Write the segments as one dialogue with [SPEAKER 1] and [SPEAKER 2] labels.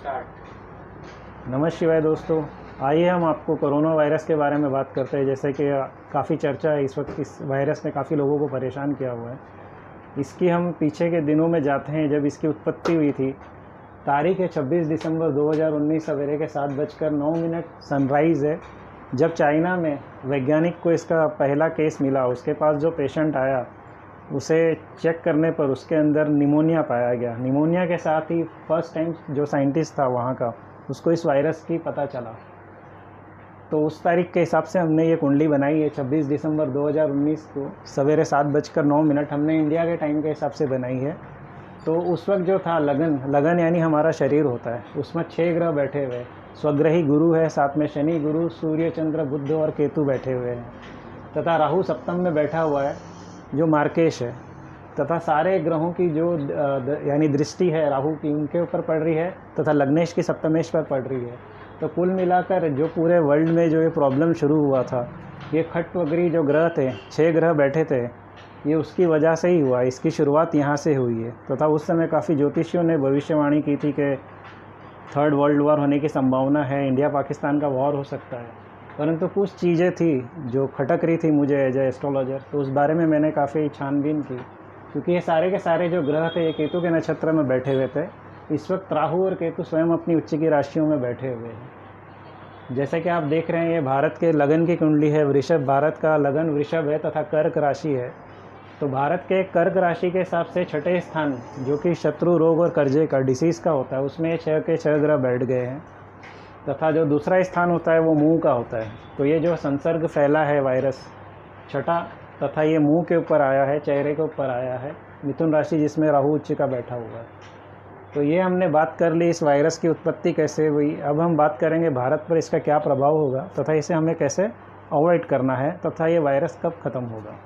[SPEAKER 1] नमः शिवाय दोस्तों। आइए हम आपको कोरोना वायरस के बारे में बात करते हैं। जैसे कि काफ़ी चर्चा है इस वक्त, इस वायरस ने काफ़ी लोगों को परेशान किया हुआ है। इसकी हम पीछे के दिनों में जाते हैं जब इसकी उत्पत्ति हुई थी। तारीख है 26 दिसंबर 2019 सवेरे के 7:09 सनराइज़ है, जब चाइना में वैज्ञानिक को इसका पहला केस मिला। उसके पास जो पेशेंट आया उसे चेक करने पर उसके अंदर निमोनिया पाया गया। निमोनिया के साथ ही फर्स्ट टाइम जो साइंटिस्ट था वहाँ का, उसको इस वायरस की पता चला। तो उस तारीख के हिसाब से हमने ये कुंडली बनाई है। 26 दिसंबर 2019 को सवेरे 7:09 हमने इंडिया के टाइम के हिसाब से बनाई है। तो उस वक्त जो था लगन यानी हमारा शरीर होता है, उसमें 6 ग्रह बैठे हुए। स्वग्रही गुरु है, साथ में शनि, गुरु, सूर्य, चंद्र, बुध और केतु बैठे हुए हैं, तथा राहु सप्तम में बैठा हुआ है जो मार्केश है। तथा सारे ग्रहों की जो यानी दृष्टि है राहु की, उनके ऊपर पड़ रही है, तथा लग्नेश की सप्तमेश पर पड़ रही है। तो कुल मिलाकर जो पूरे वर्ल्ड में जो ये प्रॉब्लम शुरू हुआ था, ये खट्वग्री जो ग्रह थे, 6 ग्रह बैठे थे, ये उसकी वजह से ही हुआ। इसकी शुरुआत यहाँ से हुई है। तथा उस समय काफ़ी ज्योतिषियों ने भविष्यवाणी की थी कि 3rd वर्ल्ड वॉर होने की संभावना है, इंडिया पाकिस्तान का वॉर हो सकता है। परंतु कुछ चीज़ें थी जो खटक रही थी मुझे एज ए एस्ट्रोलॉजर, तो उस बारे में मैंने काफ़ी छानबीन की। क्योंकि ये सारे के सारे जो ग्रह थे ये केतु के नक्षत्र में बैठे हुए थे। इस वक्त राहु और केतु स्वयं अपनी उच्च की राशियों में बैठे हुए हैं। जैसे कि आप देख रहे हैं, ये भारत के लगन की कुंडली है। वृषभ, भारत का लगन वृषभ है तथा कर्क राशि है। तो भारत के कर्क राशि के हिसाब से 6ठे स्थान, जो कि शत्रु, रोग और कर्जे का, डिसीज़ का होता है, उसमें ये 6 के 6 ग्रह बैठ गए हैं। तथा जो दूसरा स्थान होता है वो मुंह का होता है। तो ये जो संसर्ग फैला है वायरस, छठा, तथा ये मुंह के ऊपर आया है, चेहरे के ऊपर आया है, मिथुन राशि जिसमें राहु उच्च का बैठा हुआ है। तो ये हमने बात कर ली इस वायरस की उत्पत्ति कैसे हुई। अब हम बात करेंगे भारत पर इसका क्या प्रभाव होगा, तथा इसे हमें कैसे अवॉइड करना है, तथा ये वायरस कब ख़त्म होगा।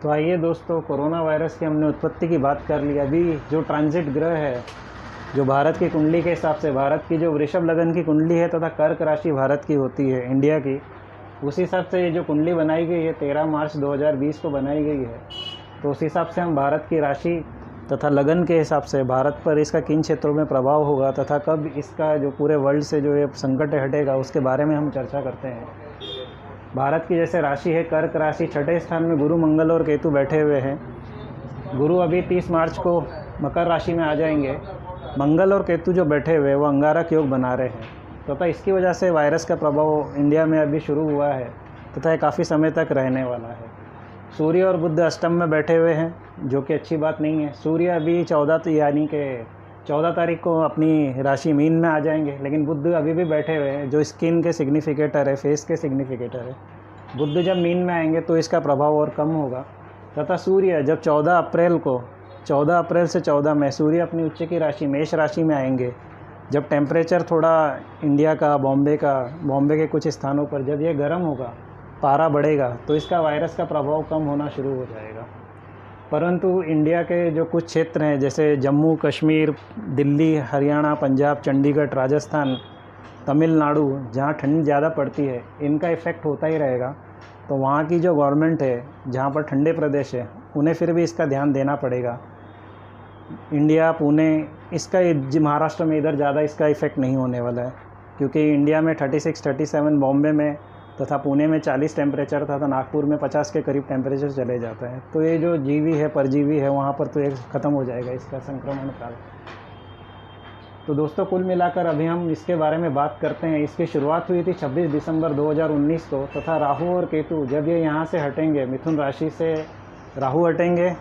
[SPEAKER 1] तो आइए दोस्तों, कोरोना वायरस की हमने उत्पत्ति की बात कर ली। अभी जो ट्रांजिट ग्रह है, जो भारत की कुंडली के हिसाब से, भारत की जो वृषभ लगन की कुंडली है तथा कर्क राशि भारत की होती है, इंडिया की, उस हिसाब से ये जो कुंडली बनाई गई है 13 मार्च 2020 को बनाई गई है। तो उस हिसाब से हम भारत की राशि तथा लगन के हिसाब से भारत पर इसका किन क्षेत्रों में प्रभाव होगा, तथा कब इसका जो पूरे वर्ल्ड से जो ये संकट हटेगा, उसके बारे में हम चर्चा करते हैं। भारत की जैसे राशि है कर्क राशि, 6ठे स्थान में गुरु, मंगल और केतु बैठे हुए हैं। गुरु अभी 30 मार्च को मकर राशि में आ जाएंगे। मंगल और केतु जो बैठे हुए हैं वो अंगारक योग बना रहे हैं। तथा इसकी वजह से वायरस का प्रभाव इंडिया में अभी शुरू हुआ है तथा ये काफ़ी समय तक रहने वाला है। सूर्य और बुध अष्टम में बैठे हुए हैं, जो कि अच्छी बात नहीं है। सूर्य अभी 14 यानी कि 14 तारीख को अपनी राशि मीन में आ जाएंगे, लेकिन बुध अभी भी बैठे हुए हैं, जो स्किन के सिग्निफिकेटर है, फेस के सिग्निफिकेटर है। बुध जब मीन में आएंगे तो इसका प्रभाव और कम होगा। तथा सूर्य जब 14 अप्रैल से 14 मई सूर्य अपनी उच्च की राशि मेष राशि में आएंगे। जब टेम्परेचर थोड़ा इंडिया का, बॉम्बे के कुछ स्थानों पर जब ये गर्म होगा, पारा बढ़ेगा, तो इसका वायरस का प्रभाव कम होना शुरू हो जाएगा। परंतु इंडिया के जो कुछ क्षेत्र हैं, जैसे जम्मू कश्मीर, दिल्ली, हरियाणा, पंजाब, चंडीगढ़, राजस्थान, तमिलनाडु, जहाँ ठंड ज़्यादा पड़ती है, इनका इफ़ेक्ट होता ही रहेगा। तो वहाँ की जो गवर्नमेंट है, जहाँ पर ठंडे प्रदेश है, उन्हें फिर भी इसका ध्यान देना पड़ेगा। इंडिया, पुणे, इसका महाराष्ट्र में इधर ज़्यादा इसका इफ़ेक्ट नहीं होने वाला है, क्योंकि इंडिया में 36, 37, बॉम्बे में तथा पुणे में 40 टेम्परेचर था, नागपुर में 50 के करीब टेम्परेचर चले जाता है। तो ये जो जीवी है, परजीवी है, वहाँ पर तो ये ख़त्म हो जाएगा इसका संक्रमण काल। तो दोस्तों, कुल मिलाकर अभी हम इसके बारे में बात करते हैं। इसकी शुरुआत हुई थी 26 दिसंबर 2019 को, तथा राहु और केतु जब ये यहाँ से हटेंगे, मिथुन राशि से राहु हटेंगे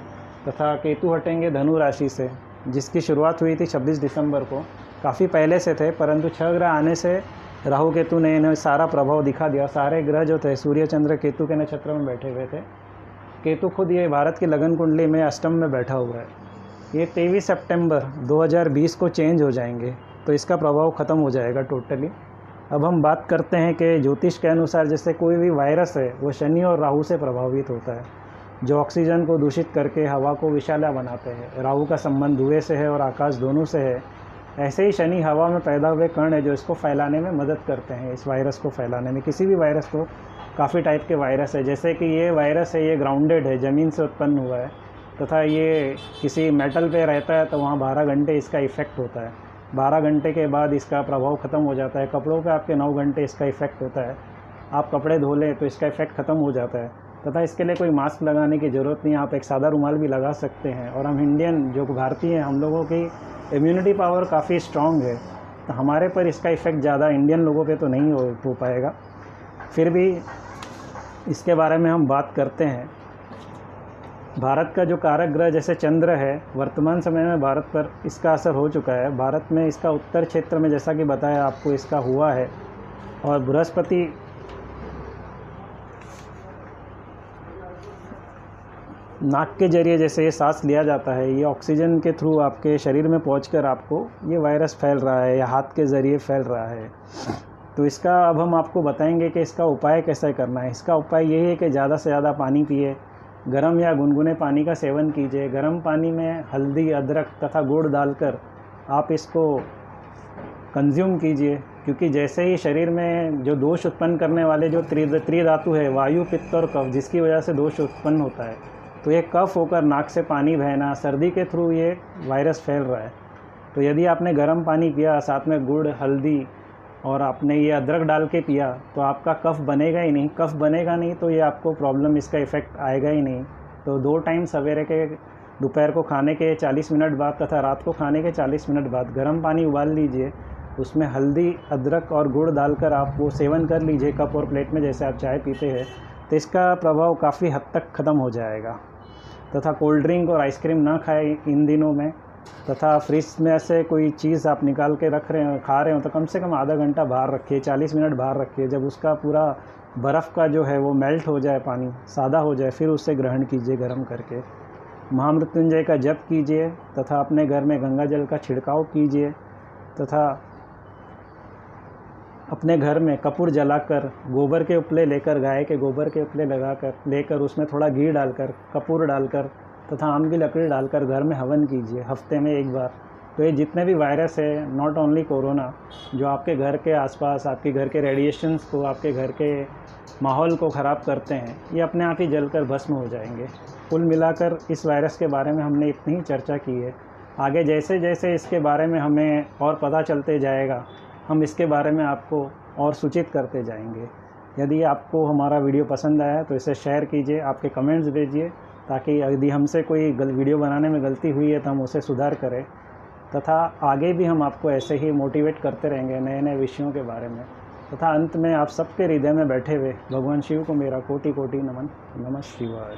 [SPEAKER 1] तथा केतु हटेंगे धनु राशि से, जिसकी शुरुआत हुई थी 26 दिसंबर को। काफ़ी पहले से थे, परंतु 6 ग्रह आने से राहु केतु ने इन्हें सारा प्रभाव दिखा दिया। सारे ग्रह जो थे, सूर्य चंद्र केतु के नक्षत्र में बैठे हुए थे। केतु खुद ये भारत की लगन कुंडली में अष्टम में बैठा हुआ है। ये 23 सितंबर 2020 को चेंज हो जाएंगे, तो इसका प्रभाव ख़त्म हो जाएगा टोटली। अब हम बात करते हैं कि ज्योतिष के अनुसार जैसे कोई भी वायरस है वो शनि और राहु से प्रभावित होता है, जो ऑक्सीजन को दूषित करके हवा को विषैला बनाते हैं। राहु का संबंध धुएं से है और आकाश दोनों से है। ऐसे ही शनि हवा में पैदा हुए कण है जो इसको फैलाने में मदद करते हैं, इस वायरस को फैलाने में। किसी भी वायरस को, काफ़ी टाइप के वायरस है, जैसे कि ये वायरस है, ये ग्राउंडेड है, ज़मीन से उत्पन्न हुआ है। तथा ये किसी मेटल पे रहता है तो वहाँ 12 घंटे इसका इफ़ेक्ट होता है। 12 घंटे के बाद इसका प्रभाव ख़त्म हो जाता है। कपड़ों पे आपके 9 घंटे इसका इफ़ेक्ट होता है। आप कपड़े धो लें तो इसका इफ़ेक्ट ख़त्म हो जाता है, तथा इसके लिए कोई मास्क लगाने की ज़रूरत नहीं है। आप एक सादा रुमाल भी लगा सकते हैं। और हम इंडियन जो भारतीय हैं, हम लोगों की इम्यूनिटी पावर काफ़ी स्ट्रॉन्ग है, तो हमारे पर इसका इफ़ेक्ट ज़्यादा इंडियन लोगों पे तो नहीं हो पाएगा। फिर भी इसके बारे में हम बात करते हैं। भारत का जो कारक ग्रह जैसे चंद्र है, वर्तमान समय में भारत पर इसका असर हो चुका है। भारत में इसका उत्तर क्षेत्र में, जैसा कि बताया आपको, इसका हुआ है। और बृहस्पति नाक के जरिए जैसे ये सांस लिया जाता है, ये ऑक्सीजन के थ्रू आपके शरीर में पहुंचकर आपको ये वायरस फैल रहा है या हाथ के ज़रिए फैल रहा है। तो इसका अब हम आपको बताएंगे कि इसका उपाय कैसे करना है। इसका उपाय यही है कि ज़्यादा से ज़्यादा पानी पिए, गर्म या गुनगुने पानी का सेवन कीजिए। गर्म पानी में हल्दी, अदरक तथा गुड़ डालकर आप इसको कंज्यूम कीजिए, क्योंकि जैसे ही शरीर में जो दोष उत्पन्न करने वाले जो त्रिधातु है, वायु, पित्त और कफ, जिसकी वजह से दोष उत्पन्न होता है, तो ये कफ होकर नाक से पानी बहना, सर्दी के थ्रू ये वायरस फैल रहा है। तो यदि आपने गर्म पानी पिया, साथ में गुड़, हल्दी और आपने ये अदरक डाल के पिया, तो आपका कफ बनेगा ही नहीं। कफ बनेगा नहीं तो ये आपको प्रॉब्लम, इसका इफ़ेक्ट आएगा ही नहीं। तो 2 टाइम, सवेरे के, दोपहर को खाने के 40 मिनट बाद तथा रात को खाने के 40 मिनट बाद गर्म पानी उबाल लीजिए, उसमें हल्दी, अदरक और गुड़ डालकर आप वो सेवन कर लीजिए कप और प्लेट में, जैसे आप चाय पीते हैं। तो इसका प्रभाव काफ़ी हद तक ख़त्म हो जाएगा। तथा कोल्ड ड्रिंक और आइसक्रीम ना खाएं इन दिनों में। तथा फ्रिज में से कोई चीज़ आप निकाल के रख रहे हो, खा रहे हो, तो कम से कम आधा घंटा बाहर रखिए, 40 मिनट बाहर रखिए। जब उसका पूरा बर्फ़ का जो है वो मेल्ट हो जाए, पानी सादा हो जाए, फिर उसे ग्रहण कीजिए गर्म करके। महामृत्युंजय का जप कीजिए तथा अपने घर में गंगा जल का छिड़काव कीजिए, तथा अपने घर में कपूर जलाकर, गोबर के उपले लेकर, गाय के गोबर के उपले लेकर उसमें थोड़ा घी डालकर, कपूर डालकर तथा आम की लकड़ी डालकर घर में हवन कीजिए हफ्ते में 1 बार। तो ये जितने भी वायरस है, नॉट ओनली कोरोना, जो आपके घर के आसपास, आपके घर के रेडिएशंस को, आपके घर के माहौल को ख़राब करते हैं, ये अपने आप ही जलकर भस्म हो जाएंगे। कुल मिलाकर इस वायरस के बारे में हमने इतनी ही चर्चा की है। आगे जैसे जैसे इसके बारे में हमें और पता चलते जाएगा, हम इसके बारे में आपको और सूचित करते जाएंगे। यदि आपको हमारा वीडियो पसंद आया तो इसे शेयर कीजिए, आपके कमेंट्स भेजिए, ताकि यदि हमसे कोई वीडियो बनाने में गलती हुई है तो हम उसे सुधार करें। तथा आगे भी हम आपको ऐसे ही मोटिवेट करते रहेंगे नए नए विषयों के बारे में। तथा अंत में आप सबके हृदय में बैठे हुए भगवान शिव को मेरा कोटि कोटि नमन। नमः शिवाय।